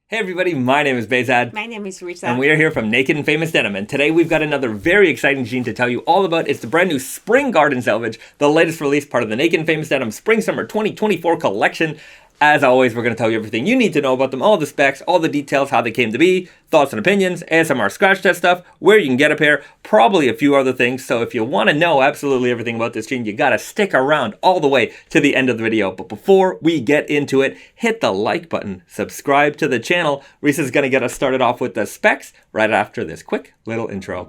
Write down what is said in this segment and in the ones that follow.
Hey everybody, my name is Bezad. My name is Risa. And we are here from Naked and Famous Denim. And today we've got another very exciting jean to tell you all about. It's the brand new Spring Garden Selvedge, the latest release, part of the Naked and Famous Denim Spring Summer 2024 collection. As always, we're going to tell you everything you need to know about them, all the specs, all the details, how they came to be, thoughts and opinions, ASMR scratch test stuff, where you can get a pair, probably a few other things. So if you want to know absolutely everything about this jean, you got to stick around all the way to the end of the video. But before we get into it, hit the like button, subscribe to the channel. Risa's going to get us started off with the specs right after this quick little intro.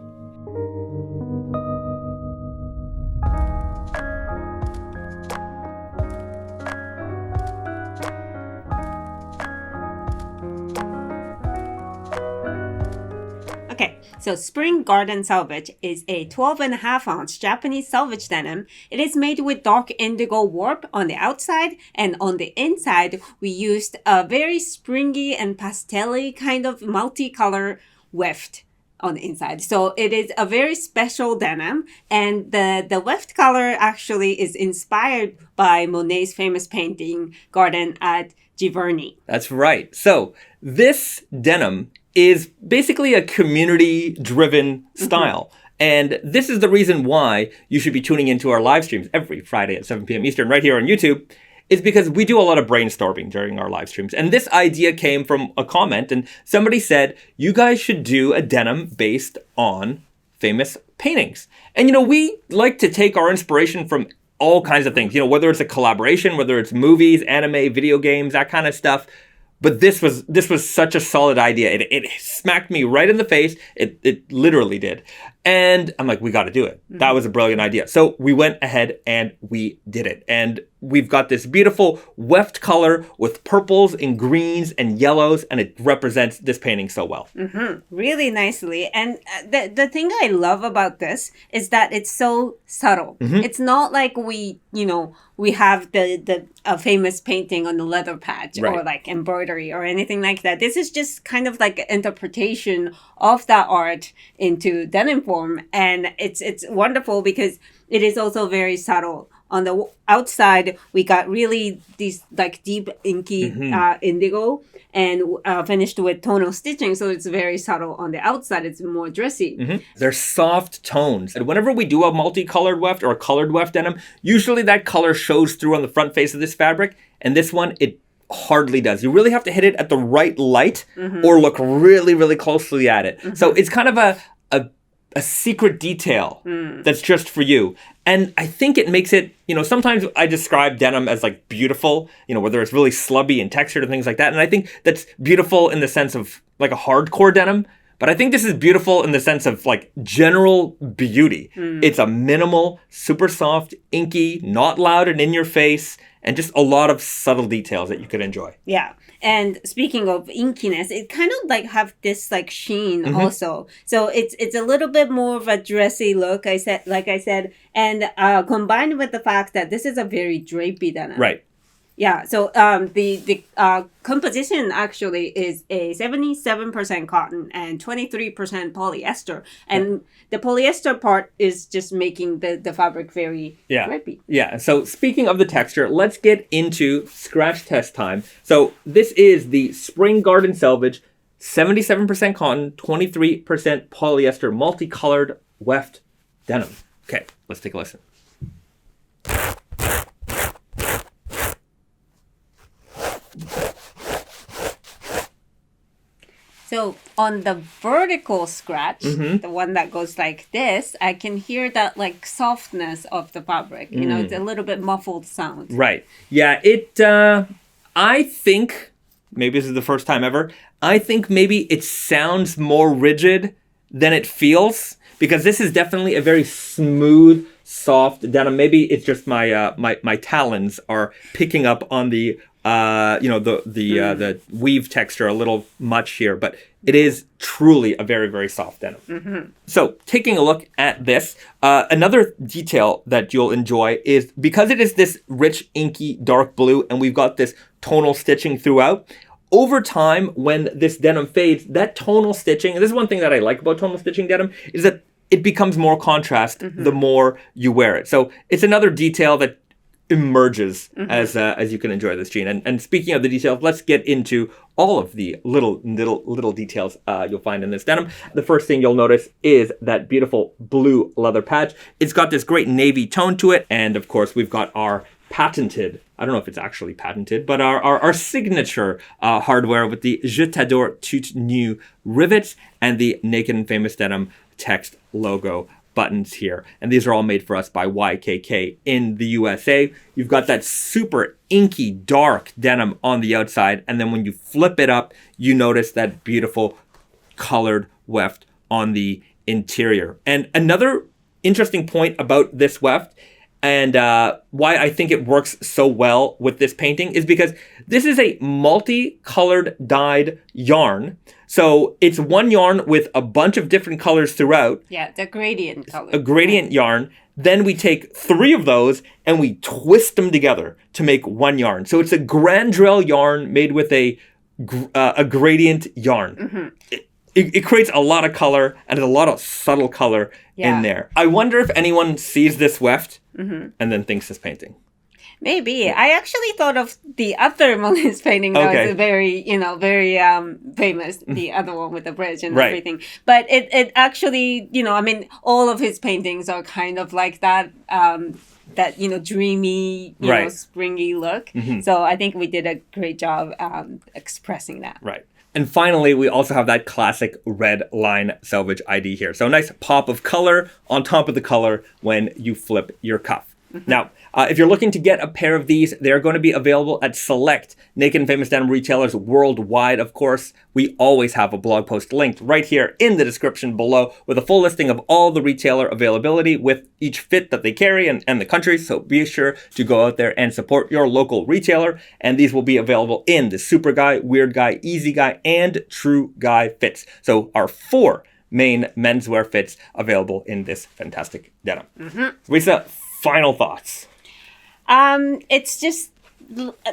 Okay, so Spring Garden Selvedge is a 12.5-ounce Japanese selvedge denim. It is made with dark indigo warp on the outside, and on the inside, we used a very springy and pastel-y kind of multicolor weft on the inside. So it is a very special denim, and the weft color actually is inspired by Monet's famous painting, Garden at Giverny. That's right. So this denim is basically a community-driven style. And this is the reason why you should be tuning into our live streams every Friday at 7 p.m. Eastern right here on YouTube, is because we do a lot of brainstorming during our live streams. And this idea came from a comment, and somebody said, you guys should do a denim based on famous paintings. And, we like to take our inspiration from all kinds of things, whether it's a collaboration, whether it's movies, anime, video games, that kind of stuff. But this was such a solid idea. It smacked me right in the face. It literally did. And I'm like, we got to do it. That was a brilliant idea. So we went ahead and we did it. And we've got this beautiful weft color with purples and greens and yellows, and it represents this painting so well. Really nicely. And the thing I love about this is that it's so subtle. It's not like we have the famous painting on the leather patch, right, or like embroidery or anything like that. This is just kind of like an interpretation of that art into denim form. And it's wonderful because it is also very subtle. On the outside, we got really these like deep inky indigo and finished with tonal stitching. So it's very subtle on the outside. It's more dressy. They're soft tones. And whenever we do a multicolored weft or a colored weft denim, usually that color shows through on the front face of this fabric. And this one, it hardly does. You really have to hit it at the right light or look really, really closely at it. So it's kind of a secret detail that's just for you. And I think it makes it, sometimes I describe denim as like beautiful, whether it's really slubby and textured and things like that. And I think that's beautiful in the sense of like a hardcore denim. But I think this is beautiful in the sense of like general beauty. It's a minimal, super soft, inky, not loud and in your face, and just a lot of subtle details that you could enjoy. Yeah. And speaking of inkiness, it kind of like have this like sheen also. So it's a little bit more of a dressy look, like I said, and combined with the fact that this is a very drapey denim. Right. Yeah, so the composition actually is a 77% cotton and 23% polyester. And the polyester part is just making the fabric very drapey. Yeah, so speaking of the texture, let's get into scratch test time. So this is the Spring Garden Selvedge, 77% cotton, 23% polyester, multicolored weft denim. Okay, let's take a listen. So on the vertical scratch, the one that goes like this, I can hear that like softness of the fabric. It's a little bit muffled sound. Right. Yeah, I think, maybe this is the first time ever, I think maybe it sounds more rigid than it feels, because this is definitely a very smooth, soft denim. Maybe it's just my my talons are picking up on the the weave texture a little much here, but it is truly a very, very soft denim. So taking a look at this, another detail that you'll enjoy is because it is this rich, inky, dark blue, and we've got this tonal stitching throughout, over time, when this denim fades, that tonal stitching, and this is one thing that I like about tonal stitching denim, is that it becomes more contrast the more you wear it. So it's another detail that emerges as you can enjoy this jean. And speaking of the details, let's get into all of the little details you'll find in this denim. The first thing you'll notice is that beautiful blue leather patch. It's got this great navy tone to it. And of course, we've got our patented, I don't know if it's actually patented, but our signature hardware with the Je t'adore toute nu rivets and the Naked and Famous Denim text logo buttons here. And these are all made for us by YKK in the USA. You've got that super inky dark denim on the outside. And then when you flip it up, you notice that beautiful colored weft on the interior. And another interesting point about this weft and why I think it works so well with this painting is because this is a multicolored dyed yarn. So it's one yarn with a bunch of different colors throughout. Yeah, the gradient color. A gradient yarn. Then we take 3 of those and we twist them together to make one yarn. So it's a grandrel yarn made with a gradient yarn. It creates a lot of color and a lot of subtle color in there. I wonder if anyone sees this weft and then thinks this painting. Maybe. I actually thought of the other Monet's painting that was very famous, the other one with the bridge and everything. But it actually, I mean, all of his paintings are kind of like that, dreamy, springy look. So I think we did a great job expressing that. Right. And finally, we also have that classic red line selvage ID here. So a nice pop of color on top of the color when you flip your cuff. Now, if you're looking to get a pair of these, they're going to be available at select Naked and Famous Denim retailers worldwide, of course. We always have a blog post linked right here in the description below with a full listing of all the retailer availability with each fit that they carry and the countries. So be sure to go out there and support your local retailer. And these will be available in the Super Guy, Weird Guy, Easy Guy, and True Guy fits. So our 4 main menswear fits available in this fantastic denim. Risa, final thoughts. It's just,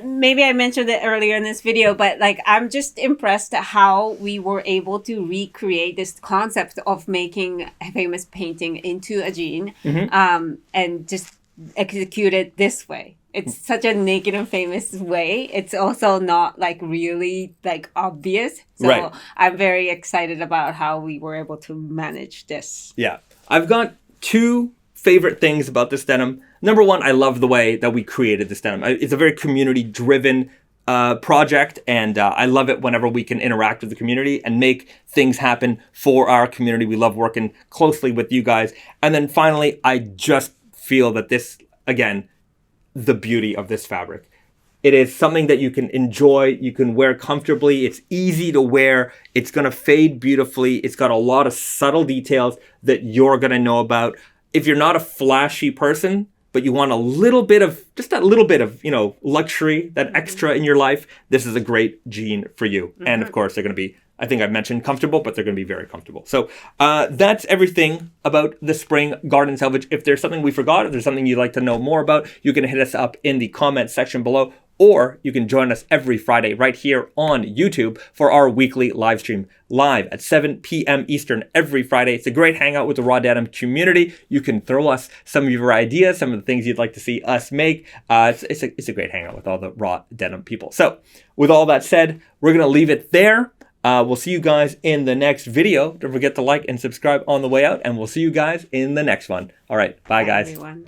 maybe I mentioned it earlier in this video, but I'm just impressed at how we were able to recreate this concept of making a famous painting into a jean, and just execute it this way. It's such a naked and famous way. It's also not really obvious. So I'm very excited about how we were able to manage this. Yeah. I've got 2 favorite things about this denim. Number 1, I love the way that we created this denim. It's a very community-driven project, and I love it whenever we can interact with the community and make things happen for our community. We love working closely with you guys. And then finally, I just feel that this, again, the beauty of this fabric. It is something that you can enjoy, you can wear comfortably, it's easy to wear, it's going to fade beautifully, it's got a lot of subtle details that you're going to know about. If you're not a flashy person, but you want a little bit of, just that little bit of, luxury, that extra in your life, this is a great jean for you. And of course, they're going to be, I think I mentioned comfortable, but they're going to be very comfortable. So that's everything about the Spring Garden Selvedge. If there's something we forgot, if there's something you'd like to know more about, you can hit us up in the comment section below. Or you can join us every Friday right here on YouTube for our weekly live stream, live at 7 p.m. Eastern every Friday. It's a great hangout with the Raw Denim community. You can throw us some of your ideas, some of the things you'd like to see us make. It's a great hangout with all the Raw Denim people. So with all that said, we're going to leave it there. We'll see you guys in the next video. Don't forget to like and subscribe on the way out, and we'll see you guys in the next one. All right, bye guys. Everyone.